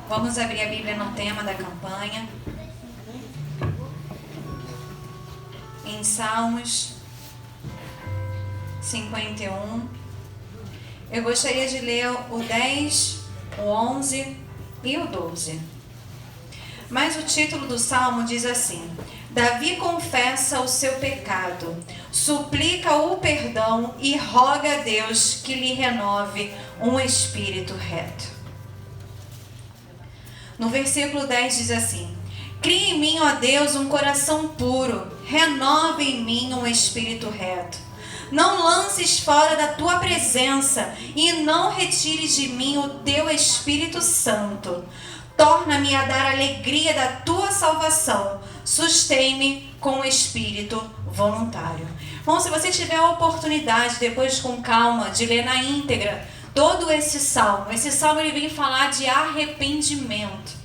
Vamos abrir a Bíblia no tema da campanha. Em Salmos 51. Eu gostaria de ler o 10, o 11 e o 12. Mas o título do Salmo diz assim: Davi confessa o seu pecado, suplica o perdão e roga a Deus que lhe renove um espírito reto. No versículo 10 diz assim: Cria em mim, ó Deus, um coração puro, renova em mim um espírito reto. Não lances fora da tua presença e não retires de mim o teu Espírito Santo. Torna-me a dar alegria da tua salvação. Sustém-me com o espírito voluntário. Bom, se você tiver a oportunidade, depois com calma, de ler na íntegra todo esse salmo ele vem falar de arrependimento.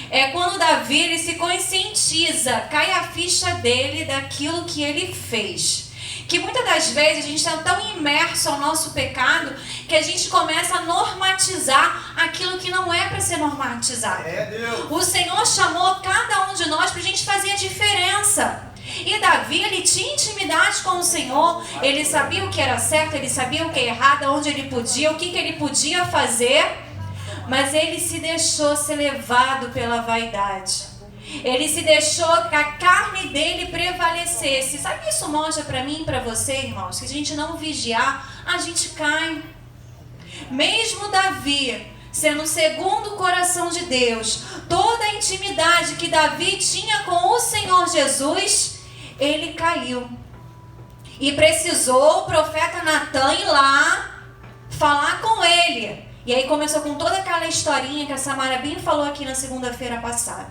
É quando Davi ele se conscientiza, cai a ficha dele daquilo que ele fez. Que muitas das vezes a gente está tão imerso ao nosso pecado que a gente começa a normatizar aquilo que não é para ser normatizado. O Senhor chamou cada um de nós para a gente fazer a diferença. E Davi, ele tinha intimidade com o Senhor, ele sabia o que era certo, ele sabia o que era errado, onde ele podia, o que ele podia fazer, mas ele se deixou ser levado pela vaidade. Ele se deixou que a carne dele prevalecesse. Sabe, isso mostra para mim e para você, irmãos, que a gente não vigiar, a gente cai. Mesmo Davi, sendo o segundo coração de Deus, toda a intimidade que Davi tinha com o Senhor Jesus, ele caiu. E precisou o profeta Natan ir lá falar com ele. E aí começou com toda aquela historinha que a Samara bem falou aqui na segunda-feira passada.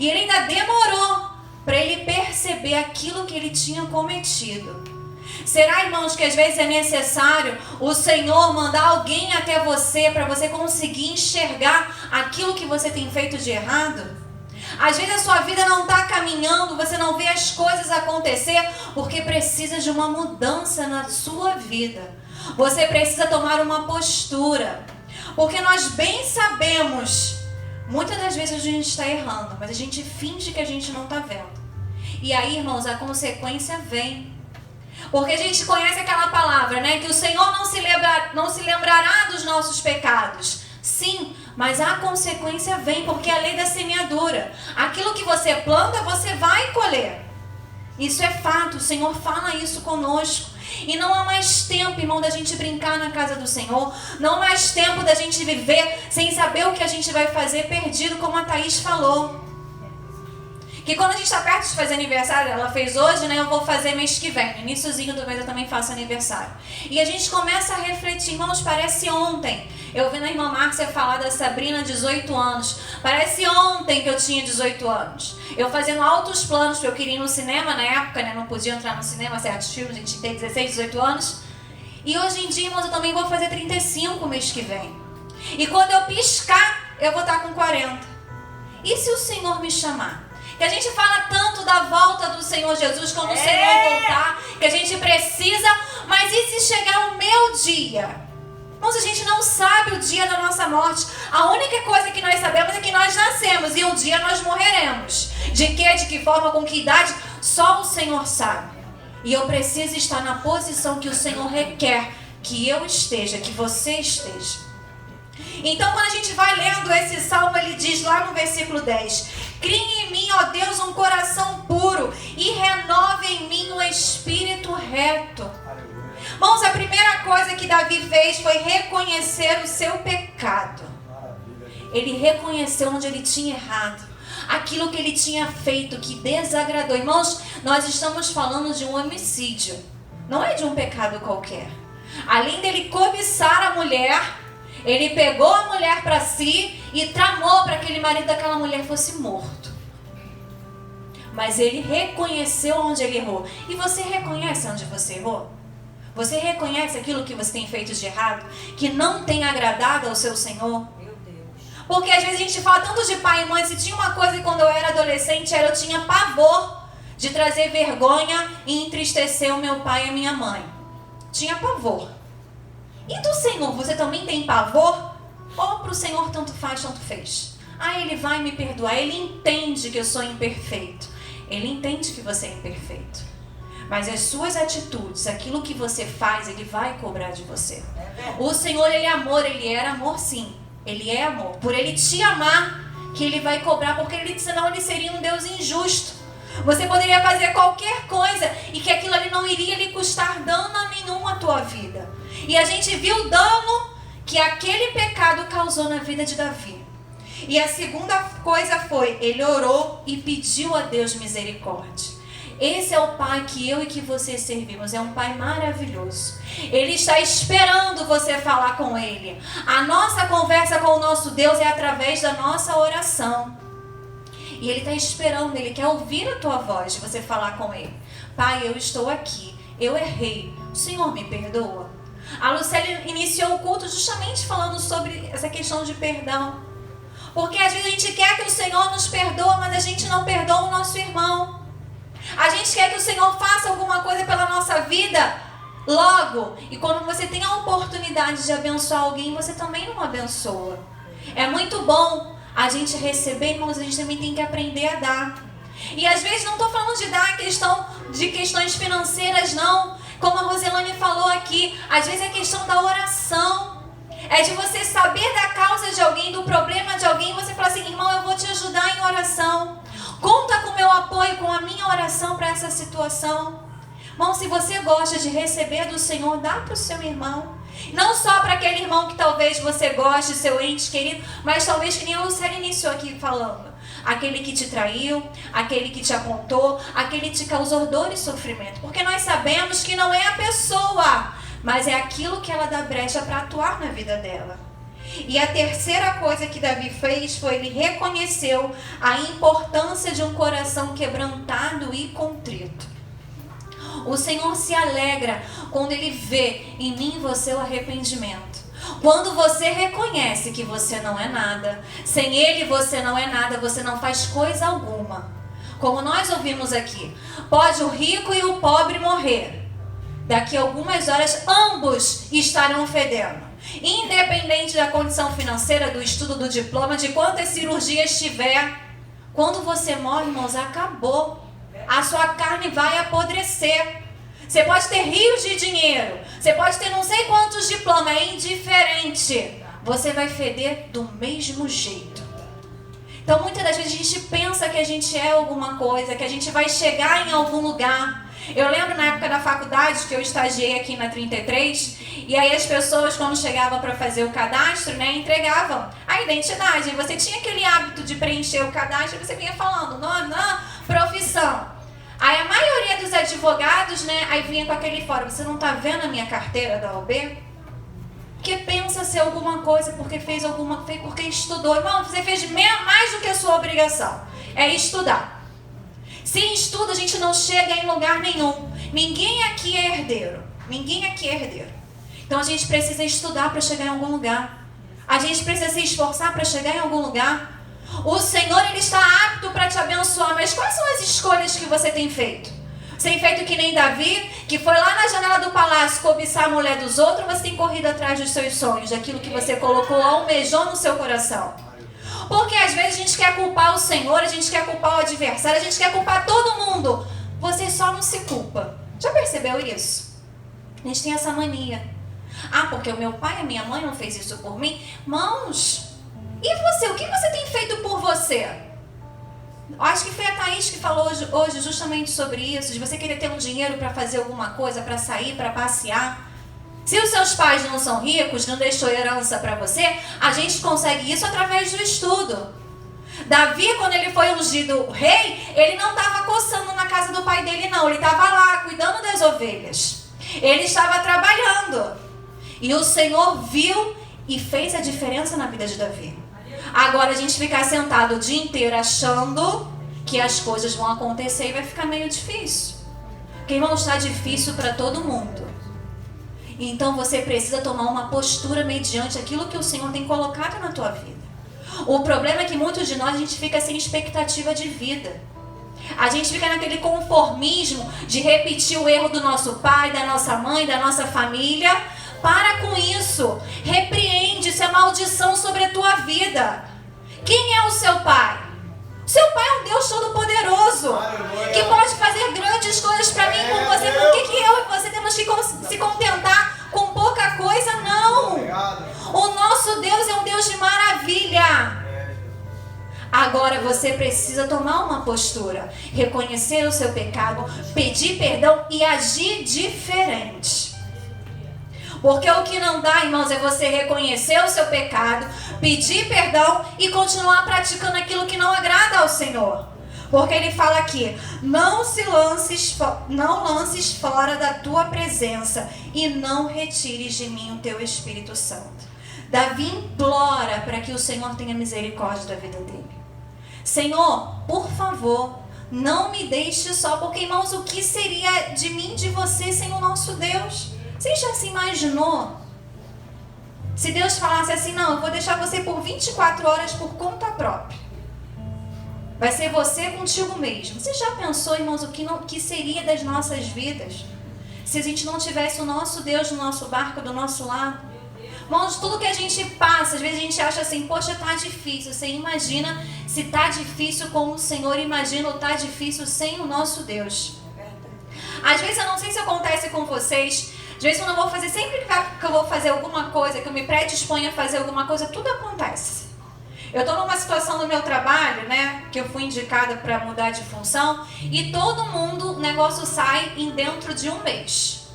E ele ainda demorou para ele perceber aquilo que ele tinha cometido. Será, irmãos, que às vezes é necessário o Senhor mandar alguém até você para você conseguir enxergar aquilo que você tem feito de errado? Às vezes a sua vida não está caminhando, você não vê as coisas acontecer porque precisa de uma mudança na sua vida. Você precisa tomar uma postura. Porque nós bem sabemos, muitas das vezes a gente está errando, mas a gente finge que a gente não está vendo. E aí, irmãos, a consequência vem. Porque a gente conhece aquela palavra, né? Que o Senhor não se lembrará dos nossos pecados. Sim, mas a consequência vem, porque é a lei da semeadura. Aquilo que você planta, você vai colher. Isso é fato, o Senhor fala isso conosco. E não há mais tempo, irmão, da gente brincar na casa do Senhor. Não há mais tempo da gente viver sem saber o que a gente vai fazer, perdido, como a Thaís falou. Que quando a gente está perto de fazer aniversário, ela fez hoje, né? Eu vou fazer mês que vem. No iniciozinho do mês eu também faço aniversário. E a gente começa a refletir, irmãos, parece ontem. Eu ouvi a irmã Márcia falar da Sabrina, 18 anos. Parece ontem que eu tinha 18 anos. Eu fazendo altos planos, porque eu queria ir no cinema na época, né? Não podia entrar no cinema, certos filmes, a gente tem 16, 18 anos. E hoje em dia, irmãos, eu também vou fazer 35 mês que vem. E quando eu piscar, eu vou estar com 40. E se o Senhor me chamar? Que a gente fala tanto da volta do Senhor Jesus, quando o Senhor voltar, que a gente precisa, mas e se chegar o meu dia? Irmãos, a gente não sabe o dia da nossa morte. A única coisa que nós sabemos é que nós nascemos e um dia nós morreremos. De que forma, com que idade, só o Senhor sabe. E eu preciso estar na posição que o Senhor requer que eu esteja, que você esteja. Então, quando a gente vai lendo esse salmo, ele diz lá no versículo 10: Crie em mim, ó Deus, um coração puro e renove em mim um espírito reto. Irmãos, a primeira coisa que Davi fez foi reconhecer o seu pecado. Ele reconheceu onde ele tinha errado, aquilo que ele tinha feito que desagradou. Irmãos, nós estamos falando de um homicídio, não é de um pecado qualquer. Além dele cobiçar a mulher, ele pegou a mulher para si e tramou para que aquele marido daquela mulher fosse morto. Mas ele reconheceu onde ele errou. E você reconhece onde você errou? Você reconhece aquilo que você tem feito de errado, que não tem agradado ao seu Senhor? Meu Deus. Porque às vezes a gente fala tanto de pai e mãe. Se tinha uma coisa que quando eu era adolescente, eu tinha pavor de trazer vergonha e entristecer o meu pai e a minha mãe. Tinha pavor. E do Senhor, você também tem pavor? Ou para o Senhor tanto faz, tanto fez? Ele vai me perdoar. Ele entende que eu sou imperfeito. Ele entende que você é imperfeito. Mas as suas atitudes, aquilo que você faz, Ele vai cobrar de você. O Senhor, Ele é amor. Ele era amor, sim. Ele é amor. Por Ele te amar, que Ele vai cobrar, porque senão Ele seria um Deus injusto. Você poderia fazer qualquer coisa e que aquilo ali não iria lhe custar dano nenhum à tua vida. E a gente viu o dano que aquele pecado causou na vida de Davi. E a segunda coisa foi, ele orou e pediu a Deus misericórdia. Esse é o Pai que eu e que você servimos. É um Pai maravilhoso. Ele está esperando você falar com Ele. A nossa conversa com o nosso Deus é através da nossa oração. E Ele está esperando, Ele quer ouvir a tua voz de você falar com Ele. Pai, eu estou aqui, eu errei, o Senhor me perdoa? A Lucélia iniciou o culto justamente falando sobre essa questão de perdão. Porque às vezes a gente quer que o Senhor nos perdoe, mas a gente não perdoa o nosso irmão. A gente quer que o Senhor faça alguma coisa pela nossa vida logo. E quando você tem a oportunidade de abençoar alguém, você também não abençoa. É muito bom a gente receber, mas a gente também tem que aprender a dar. E às vezes não estou falando de dar questões financeiras, não. Como a Roselane falou aqui, às vezes é questão da oração. É de você saber da causa de alguém, do problema de alguém, e você falar assim, irmão, eu vou te ajudar em oração. Conta com o meu apoio, com a minha oração para essa situação. Irmão, se você gosta de receber do Senhor, dá para o seu irmão. Não só para aquele irmão que talvez você goste, seu ente querido, mas talvez que nem a Lucélia iniciou aqui falando. Aquele que te traiu, aquele que te apontou, aquele que te causou dor e sofrimento. Porque nós sabemos que não é a pessoa, mas é aquilo que ela dá brecha para atuar na vida dela. E a terceira coisa que Davi fez foi ele reconheceu a importância de um coração quebrantado e contrito. O Senhor se alegra quando Ele vê em mim e você o arrependimento. Quando você reconhece que você não é nada, sem Ele você não é nada, você não faz coisa alguma. Como nós ouvimos aqui, pode o rico e o pobre morrer. Daqui a algumas horas ambos estarão fedendo. Independente da condição financeira, do estudo, do diploma, de quantas cirurgias tiver. Quando você morre, irmãos, acabou. A sua carne vai apodrecer. Você pode ter rios de dinheiro, você pode ter não sei quantos diplomas, é indiferente. Você vai feder do mesmo jeito. Então muitas das vezes a gente pensa que a gente é alguma coisa, que a gente vai chegar em algum lugar. Eu lembro na época da faculdade que eu estagiei aqui na 33, e aí as pessoas quando chegavam para fazer o cadastro, entregavam a identidade. E você tinha aquele hábito de preencher o cadastro, e você vinha falando nome, profissão. Aí a maioria dos advogados, aí vinha com aquele fora, você não está vendo a minha carteira da OAB? Porque pensa ser alguma coisa, porque fez porque estudou. Irmão, você fez mais do que a sua obrigação, é estudar. Sem estudo a gente não chega em lugar nenhum. Ninguém aqui é herdeiro. Ninguém aqui é herdeiro. Então a gente precisa estudar para chegar em algum lugar. A gente precisa se esforçar para chegar em algum lugar. O Senhor, Ele está apto para te abençoar. Mas quais são as escolhas que você tem feito? Você tem feito que nem Davi, que foi lá na janela do palácio cobiçar a mulher dos outros, ou você tem corrido atrás dos seus sonhos, daquilo que você colocou, almejou no seu coração? Porque às vezes a gente quer culpar o Senhor, a gente quer culpar o adversário, a gente quer culpar todo mundo. Você só não se culpa. Já percebeu isso? A gente tem essa mania. Porque o meu pai e a minha mãe não fez isso por mim. Irmãos, e você? O que você tem feito por você? Acho que foi a Thaís que falou hoje justamente sobre isso, de você querer ter um dinheiro para fazer alguma coisa, para sair, para passear. Se os seus pais não são ricos, não deixou herança para você, a gente consegue isso através do estudo. Davi, quando ele foi ungido rei, ele não estava coçando na casa do pai dele, não. Ele estava lá, cuidando das ovelhas. Ele estava trabalhando. E o Senhor viu e fez a diferença na vida de Davi. Agora a gente ficar sentado o dia inteiro achando que as coisas vão acontecer e vai ficar meio difícil. Porque, irmão, está difícil para todo mundo. Então você precisa tomar uma postura mediante aquilo que o Senhor tem colocado na tua vida. O problema é que muitos de nós a gente fica sem expectativa de vida. A gente fica naquele conformismo de repetir o erro do nosso pai, da nossa mãe, da nossa família. Para com isso. Repreende, isso é maldição sobre a tua vida. Quem é o seu pai? O seu pai é um Deus todo-poderoso, que pode fazer grandes coisas para mim e com você. Por que eu e você temos que se contentar com pouca coisa? Não! O nosso Deus é um Deus de maravilha. Agora você precisa tomar uma postura, reconhecer o seu pecado, pedir perdão e agir diferente. Porque o que não dá, irmãos, é você reconhecer o seu pecado, pedir perdão e continuar praticando aquilo que não agrada ao Senhor. Porque ele fala aqui, não lances fora da tua presença e não retires de mim o teu Espírito Santo. Davi implora para que o Senhor tenha misericórdia da vida dele. Senhor, por favor, não me deixe só, porque, irmãos, o que seria de mim, de você, sem o nosso Deus? Você já se imaginou? Se Deus falasse assim, não, eu vou deixar você por 24 horas por conta própria. Vai ser você contigo mesmo. Você já pensou, irmãos, o que seria das nossas vidas? Se a gente não tivesse o nosso Deus no nosso barco, do nosso lado? Irmãos, tudo que a gente passa, às vezes a gente acha assim, poxa, tá difícil. Você imagina se tá difícil com o Senhor, imagina ou tá difícil sem o nosso Deus. Às vezes, eu não sei se acontece com vocês, às vezes quando eu vou fazer, sempre que eu vou fazer alguma coisa, que eu me predisponho a fazer alguma coisa, tudo acontece. Eu estou numa situação do meu trabalho, né, que eu fui indicada para mudar de função, e todo mundo, o negócio sai dentro de um mês.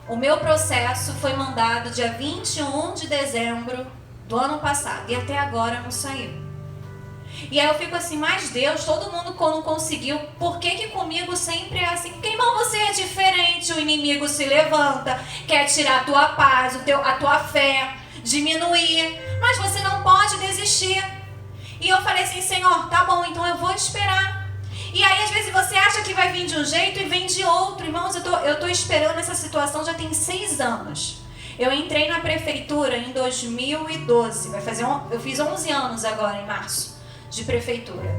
O meu processo foi mandado dia 21 de dezembro do ano passado, e até agora não saiu. E aí eu fico assim, mas Deus, todo mundo não conseguiu, por que comigo sempre é assim? Porque, irmão, você é diferente, o inimigo se levanta, quer tirar a tua paz, a tua fé, diminuir, mas você não pode desistir. E eu falei assim, Senhor, tá bom, então eu vou esperar. E aí às vezes você acha que vai vir de um jeito e vem de outro. Irmãos, eu tô esperando essa situação já tem 6 anos. Eu entrei na prefeitura em 2012, eu fiz 11 anos agora em março de prefeitura.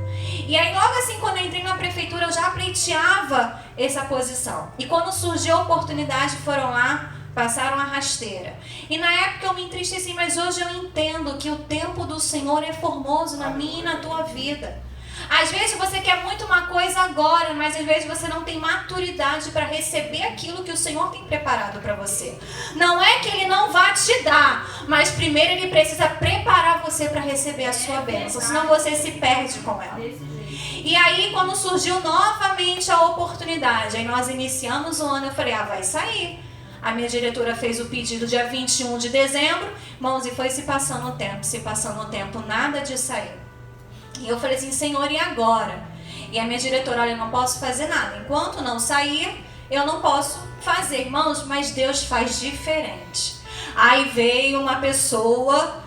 E aí logo assim, quando eu entrei na prefeitura, eu já pleiteava essa posição. E quando surgiu a oportunidade, foram lá, passaram a rasteira. E na época eu me entristeci, mas hoje eu entendo que o tempo do Senhor é formoso na minha e na tua vida. Às vezes você quer muito uma coisa agora, mas às vezes você não tem maturidade para receber aquilo que o Senhor tem preparado para você. Não é que Ele não vai te dar, mas primeiro Ele precisa preparar você para receber a sua bênção, senão você se perde com ela. E aí quando surgiu novamente a oportunidade, aí nós iniciamos o ano, eu falei, vai sair. A minha diretora fez o pedido dia 21 de dezembro, irmãos, e foi se passando o tempo, nada de sair. E eu falei assim, Senhor, e agora? E a minha diretora, olha, eu não posso fazer nada. Enquanto não sair, eu não posso fazer, irmãos, mas Deus faz diferente. Aí veio uma pessoa,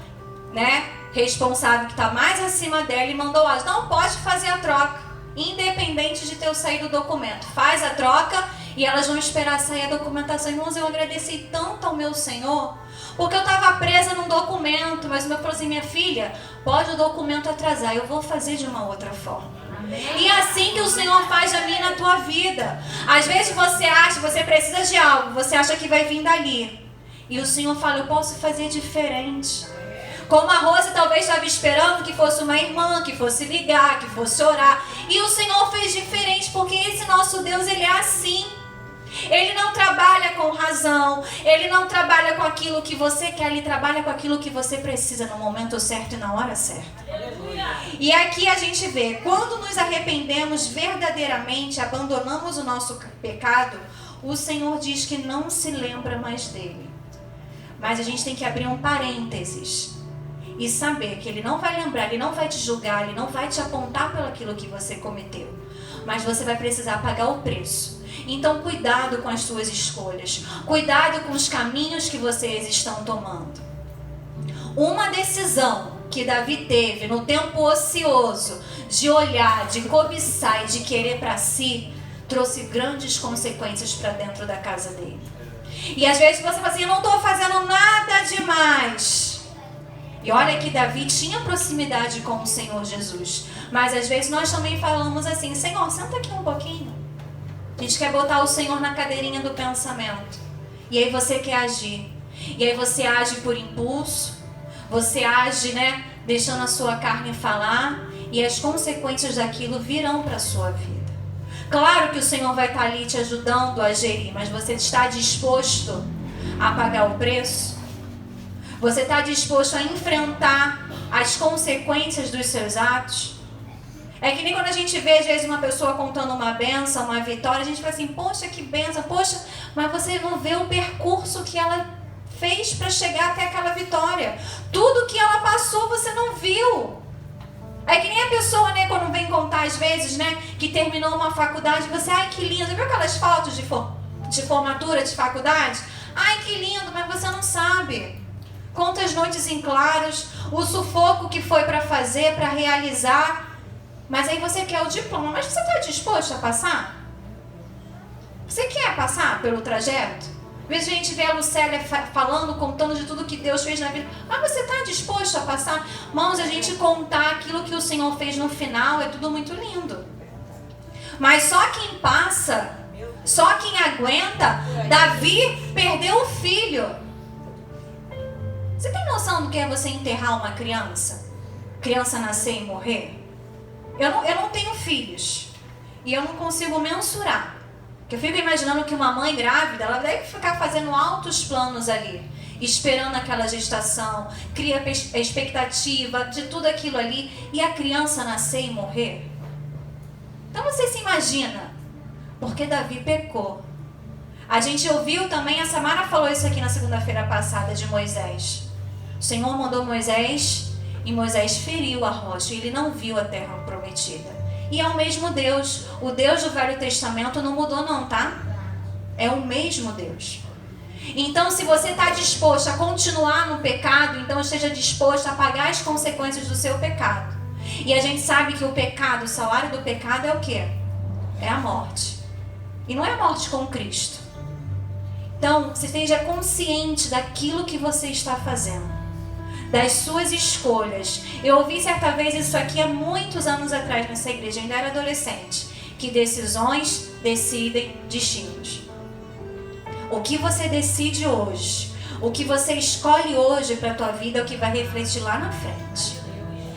né, responsável que está mais acima dela e mandou, não pode fazer a troca, independente de ter eu saído do documento. Faz a troca e elas vão esperar sair a documentação. Irmãos, eu agradeci tanto ao meu Senhor, porque eu estava presa num documento, mas o meu falou assim, minha filha, pode o documento atrasar, eu vou fazer de uma outra forma. Amém. E é assim que o Senhor faz na minha e na tua vida. Às vezes você acha, você precisa de algo, você acha que vai vir dali. E o Senhor fala, eu posso fazer diferente. Como a Rosa talvez estava esperando que fosse uma irmã, que fosse ligar, que fosse orar. E o Senhor fez diferente, porque esse nosso Deus, Ele é assim. Ele não trabalha com razão, Ele não trabalha com aquilo que você quer, Ele trabalha com aquilo que você precisa no momento certo e na hora certa. E aqui a gente vê, quando nos arrependemos verdadeiramente, abandonamos o nosso pecado, o Senhor diz que não se lembra mais dele. Mas a gente tem que abrir um parênteses e saber que Ele não vai lembrar, Ele não vai te julgar, Ele não vai te apontar pelo aquilo que você cometeu. Mas você vai precisar pagar o preço. Então cuidado com as suas escolhas. Cuidado com os caminhos que vocês estão tomando. Uma decisão que Davi teve no tempo ocioso de olhar, de cobiçar e de querer para si, trouxe grandes consequências para dentro da casa dele. E às vezes você fala assim, eu não estou fazendo nada demais. E olha que Davi tinha proximidade com o Senhor Jesus. Mas às vezes nós também falamos assim, Senhor, senta aqui um pouquinho. A gente quer botar o Senhor na cadeirinha do pensamento. E aí você quer agir. E aí você age por impulso. Você age, né, deixando a sua carne falar, e as consequências daquilo virão para a sua vida. Claro que o Senhor vai estar ali te ajudando a gerir, mas você está disposto a pagar o preço? Você está disposto a enfrentar as consequências dos seus atos? É que nem quando a gente vê, às vezes, uma pessoa contando uma bênção, uma vitória, a gente fala assim, poxa, que bênção, poxa, mas você não vê o percurso que ela fez para chegar até aquela vitória. Tudo que ela passou, você não viu. É que nem a pessoa, né, quando vem contar, às vezes, né, que terminou uma faculdade, você, ai, que lindo, viu aquelas fotos de formatura de faculdade? Ai, que lindo, mas você não sabe. Quantas noites em claros, o sufoco que foi para fazer, para realizar. Mas aí você quer o diploma, mas você está disposto a passar? Você quer passar pelo trajeto? Às vezes a gente vê a Lucélia falando, contando de tudo que Deus fez na vida. Mas você está disposto a passar? Irmãos, a gente contar aquilo que o Senhor fez no final é tudo muito lindo. Mas só quem passa, só quem aguenta. Davi perdeu o filho. Você tem noção do que é você enterrar uma criança? Criança nascer e morrer? Eu não tenho filhos. E eu não consigo mensurar. Eu fico imaginando que uma mãe grávida, ela deve ficar fazendo altos planos ali, esperando aquela gestação, cria expectativa de tudo aquilo ali, e a criança nascer e morrer. Então você se imagina, porque Davi pecou. A gente ouviu também, a Samara falou isso aqui na segunda-feira passada de Moisés. O Senhor mandou Moisés, e Moisés feriu a rocha, e ele não viu a terra prometida. E é o mesmo Deus. O Deus do Velho Testamento não mudou não, tá? É o mesmo Deus. Então, se você está disposto a continuar no pecado, então esteja disposto a pagar as consequências do seu pecado. E a gente sabe que o pecado, o salário do pecado é o quê? É a morte. E não é a morte com Cristo. Então, você esteja consciente daquilo que você está fazendo, das suas escolhas. Eu ouvi certa vez isso aqui há muitos anos atrás nessa igreja, ainda era adolescente, que decisões decidem destinos. O que você decide hoje, o que você escolhe hoje para a tua vida é o que vai refletir lá na frente.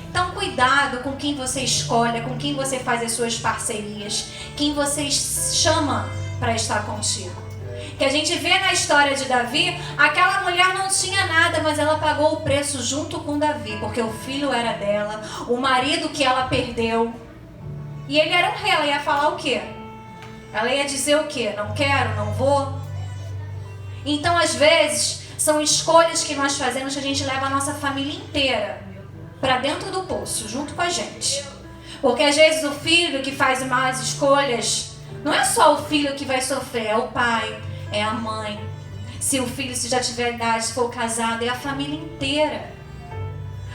Então cuidado com quem você escolhe, com quem você faz as suas parcerias, quem você chama para estar contigo. Que a gente vê na história de Davi, aquela mulher não tinha nada, mas ela pagou o preço junto com Davi, porque o filho era dela, o marido que ela perdeu, e ele era um rei. Ela ia falar o quê? Ela ia dizer o quê? Não quero, não vou? Então, às vezes, são escolhas que nós fazemos que a gente leva a nossa família inteira para dentro do poço, junto com a gente. Porque às vezes o filho que faz más escolhas, não é só o filho que vai sofrer, é o pai, é a mãe. Se o filho, se já tiver idade, se for casado, é a família inteira.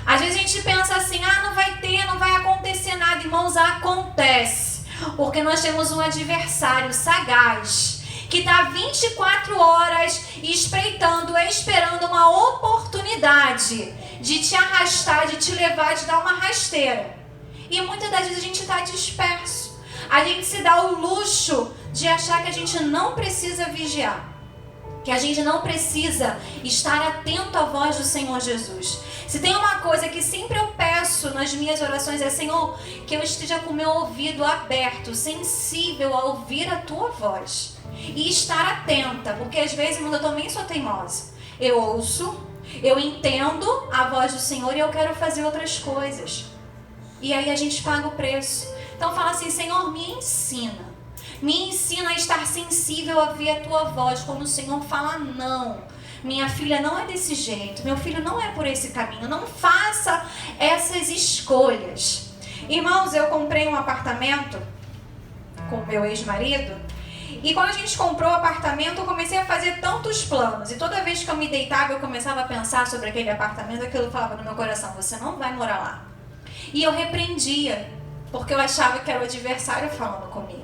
Às vezes a gente pensa assim, não vai ter, não vai acontecer nada. Irmãos, acontece. Porque nós temos um adversário sagaz, que está 24 horas espreitando, esperando uma oportunidade de te arrastar, de te levar, de dar uma rasteira. E muitas das vezes a gente está disperso. A gente se dá o luxo de achar que a gente não precisa vigiar, que a gente não precisa estar atento à voz do Senhor Jesus. Se tem uma coisa que sempre eu peço nas minhas orações é, Senhor, que eu esteja com o meu ouvido aberto, sensível a ouvir a tua voz e estar atenta, porque às vezes eu também sou teimosa. Eu ouço, eu entendo a voz do Senhor e eu quero fazer outras coisas. E aí a gente paga o preço. Então fala assim, Senhor, me ensina a estar sensível a ouvir a tua voz. Quando o Senhor fala não, minha filha não é desse jeito, meu filho não é por esse caminho, não faça essas escolhas. Irmãos, eu comprei um apartamento com o meu ex-marido, e quando a gente comprou o apartamento, eu comecei a fazer tantos planos, e toda vez que eu me deitava, eu começava a pensar sobre aquele apartamento, aquilo falava no meu coração, você não vai morar lá. E eu repreendia, porque eu achava que era o adversário falando comigo.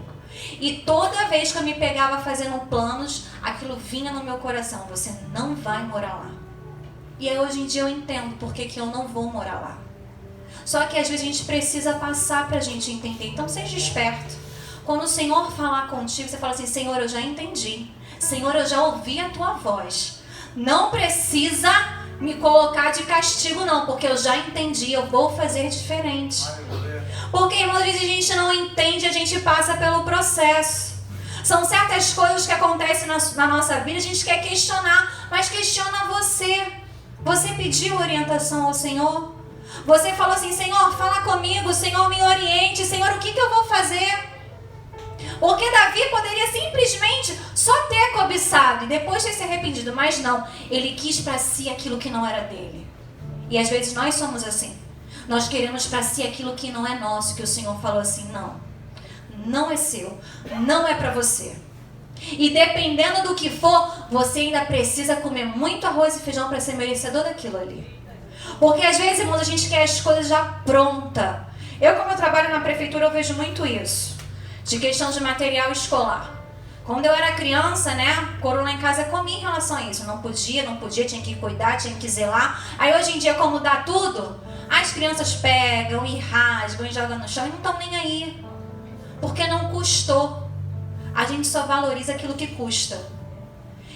E toda vez que eu me pegava fazendo planos, aquilo vinha no meu coração, você não vai morar lá. E aí hoje em dia eu entendo por que eu não vou morar lá. Só que às vezes a gente precisa passar pra gente entender. Então seja esperto. Quando o Senhor falar contigo, você fala assim, Senhor, eu já entendi. Senhor, eu já ouvi a tua voz. Não precisa me colocar de castigo não, porque eu já entendi, eu vou fazer diferente. Porque, irmãos, às vezes a gente não entende, a gente passa pelo processo. São certas coisas que acontecem na nossa vida, a gente quer questionar, mas questiona você. Você pediu orientação ao Senhor? Você falou assim, Senhor, fala comigo, Senhor, me oriente, Senhor, o que eu vou fazer? Porque Davi poderia simplesmente só ter cobiçado e depois ter se arrependido, mas não, ele quis para si aquilo que não era dele. E às vezes nós somos assim. Nós queremos para si aquilo que não é nosso, que o Senhor falou assim, não é seu, não é para você. E dependendo do que for, você ainda precisa comer muito arroz e feijão para ser merecedor daquilo ali. Porque às vezes, irmãos, a gente quer as coisas já prontas. Como eu trabalho na prefeitura, eu vejo muito isso. De questão de material escolar. Quando eu era criança, coro lá em casa comia em relação a isso. Não podia, tinha que cuidar, tinha que zelar. Aí hoje em dia, como dá tudo, as crianças pegam e rasgam e jogam no chão e não estão nem aí. Porque não custou. A gente só valoriza aquilo que custa.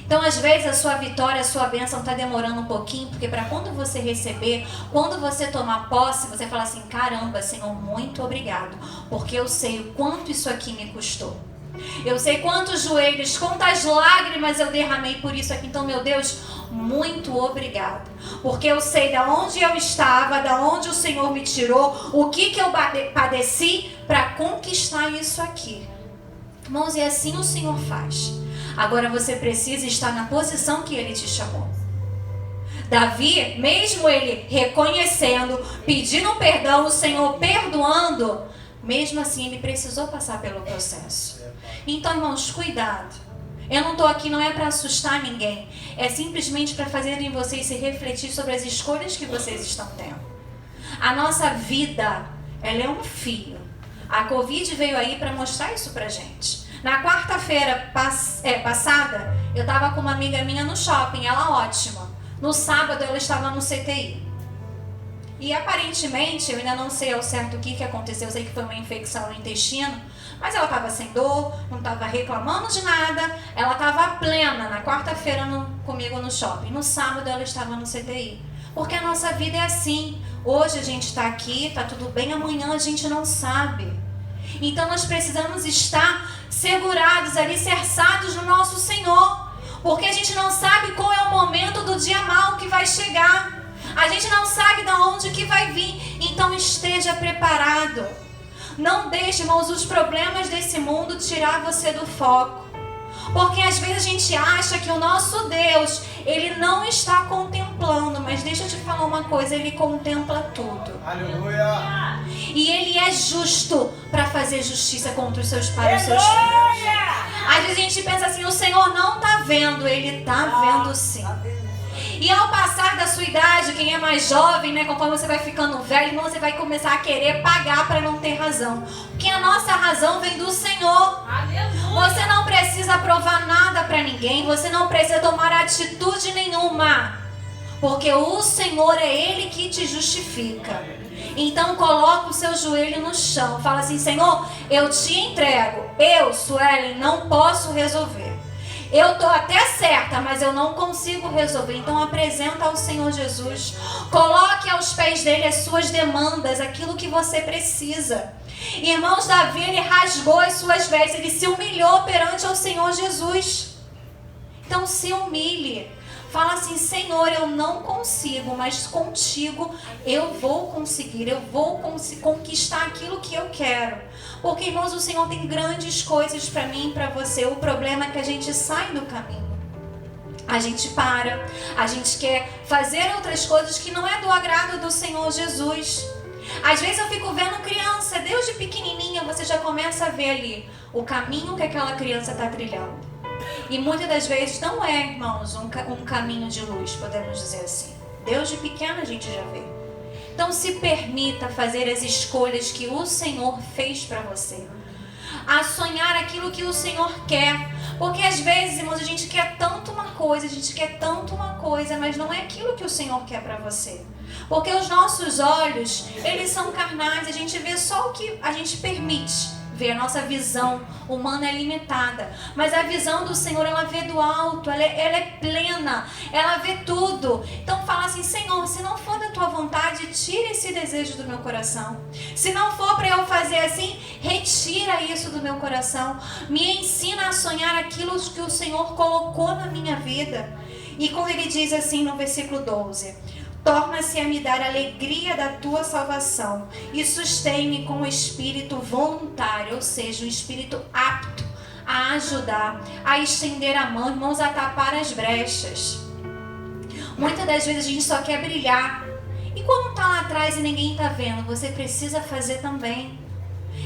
Então, às vezes, a sua vitória, a sua bênção está demorando um pouquinho, porque para quando você receber, quando você tomar posse, você fala assim, caramba, Senhor, muito obrigado, porque eu sei o quanto isso aqui me custou. Eu sei quantos joelhos, quantas lágrimas eu derramei por isso aqui. Então, meu Deus, muito obrigado. Porque eu sei de onde eu estava, de onde o Senhor me tirou, o que eu padeci para conquistar isso aqui. Irmãos, e assim o Senhor faz. Agora você precisa estar na posição que Ele te chamou. Davi, mesmo ele reconhecendo, pedindo perdão, o Senhor perdoando, mesmo assim ele precisou passar pelo processo. Então, irmãos, cuidado. Eu não estou aqui, não é para assustar ninguém. É simplesmente para fazerem vocês se refletir sobre as escolhas que vocês estão tendo. A nossa vida, ela é um fio. A Covid veio aí para mostrar isso pra gente. Na quarta-feira passada, eu estava com uma amiga minha no shopping, ela ótima. No sábado, ela estava no CTI. E aparentemente, eu ainda não sei ao certo o que aconteceu, eu sei que foi uma infecção no intestino, mas ela estava sem dor, não estava reclamando de nada, ela estava plena na quarta-feira comigo no shopping. No sábado, ela estava no CTI. Porque a nossa vida é assim. Hoje a gente está aqui, está tudo bem, amanhã a gente não sabe. Então nós precisamos estar segurados, alicerçados no nosso Senhor. Porque a gente não sabe qual é o momento do dia mau que vai chegar. A gente não sabe de onde que vai vir. Então esteja preparado. Não deixe, irmãos, os problemas desse mundo tirar você do foco. Porque às vezes a gente acha que o nosso Deus, Ele não está contemplando. Mas deixa eu te falar uma coisa, Ele contempla tudo. Aleluia! E Ele é justo para fazer justiça contra os seus pais e os seus filhos. Às vezes a gente pensa assim, o Senhor não está vendo, Ele está vendo sim. E ao passar da sua idade, quem é mais jovem, conforme você vai ficando velho, você vai começar a querer pagar para não ter razão. Porque a nossa razão vem do Senhor. Você não precisa provar nada para ninguém, você não precisa tomar atitude nenhuma. Porque o Senhor é Ele que te justifica. Então coloca o seu joelho no chão, fala assim, Senhor, eu te entrego. Eu, Suelen, não posso resolver. Eu estou até certa, mas eu não consigo resolver. Então apresenta ao Senhor Jesus. Coloque aos pés dele as suas demandas, aquilo que você precisa. Irmãos, Davi, ele rasgou as suas vestes, ele se humilhou perante ao Senhor Jesus. Então se humilhe. Fala assim, Senhor, eu não consigo, mas contigo eu vou conseguir. Eu vou conquistar aquilo que eu quero. Porque, irmãos, o Senhor tem grandes coisas para mim e para você. O problema é que a gente sai do caminho. A gente para, a gente quer fazer outras coisas que não é do agrado do Senhor Jesus. Às vezes eu fico vendo criança, desde pequenininha, você já começa a ver ali o caminho que aquela criança está trilhando. E muitas das vezes não é, irmãos, um caminho de luz, podemos dizer assim. Desde pequeno a gente já vê. Então se permita fazer as escolhas que o Senhor fez para você. A sonhar aquilo que o Senhor quer. Porque às vezes, irmãos, a gente quer tanto uma coisa, mas não é aquilo que o Senhor quer para você. Porque os nossos olhos, eles são carnais, a gente vê só o que a gente permite ver. A nossa visão humana é limitada, mas a visão do Senhor, ela vê do alto, ela é plena, ela vê tudo. Então fala assim: Senhor, se não for da tua vontade, tira esse desejo do meu coração. Se não for para eu fazer assim, retira isso do meu coração. Me ensina a sonhar aquilo que o Senhor colocou na minha vida. E quando ele diz assim no versículo 12: torna-se a me dar a alegria da tua salvação e sustém-me com o espírito voluntário, ou seja, um espírito apto a ajudar, a estender a mão, irmãos, a tapar as brechas. Muitas das vezes a gente só quer brilhar, e quando está lá atrás e ninguém está vendo, você precisa fazer também.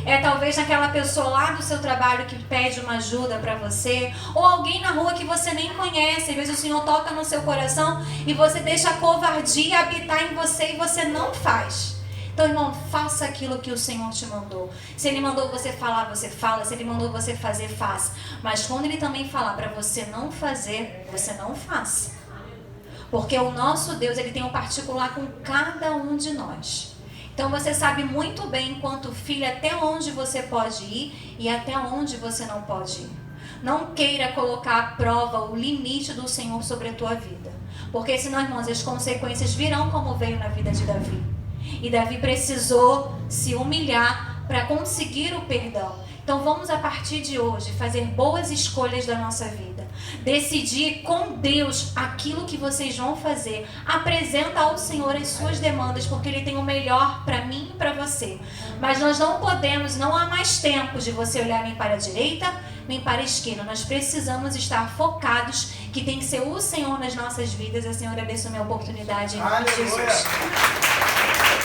É talvez naquela pessoa lá do seu trabalho que pede uma ajuda para você, ou alguém na rua que você nem conhece. Às vezes o Senhor toca no seu coração e você deixa a covardia habitar em você e você não faz. Então, irmão, faça aquilo que o Senhor te mandou. Se Ele mandou você falar, você fala. Se Ele mandou você fazer, faça. Mas quando Ele também falar para você não fazer, você não faça. Porque o nosso Deus, Ele tem um particular com cada um de nós. Então você sabe muito bem, enquanto filho, até onde você pode ir e até onde você não pode ir. Não queira colocar à prova o limite do Senhor sobre a tua vida. Porque senão, irmãos, as consequências virão como veio na vida de Davi. E Davi precisou se humilhar para conseguir o perdão. Então vamos, a partir de hoje, fazer boas escolhas da nossa vida. Decidir com Deus aquilo que vocês vão fazer. Apresenta ao Senhor as suas demandas, porque Ele tem o melhor para mim e para você. Mas nós não podemos, não há mais tempo de você olhar nem para a direita, nem para a esquerda. Nós precisamos estar focados, que tem que ser o Senhor nas nossas vidas. O Senhor abençoe a minha oportunidade em nome de Jesus.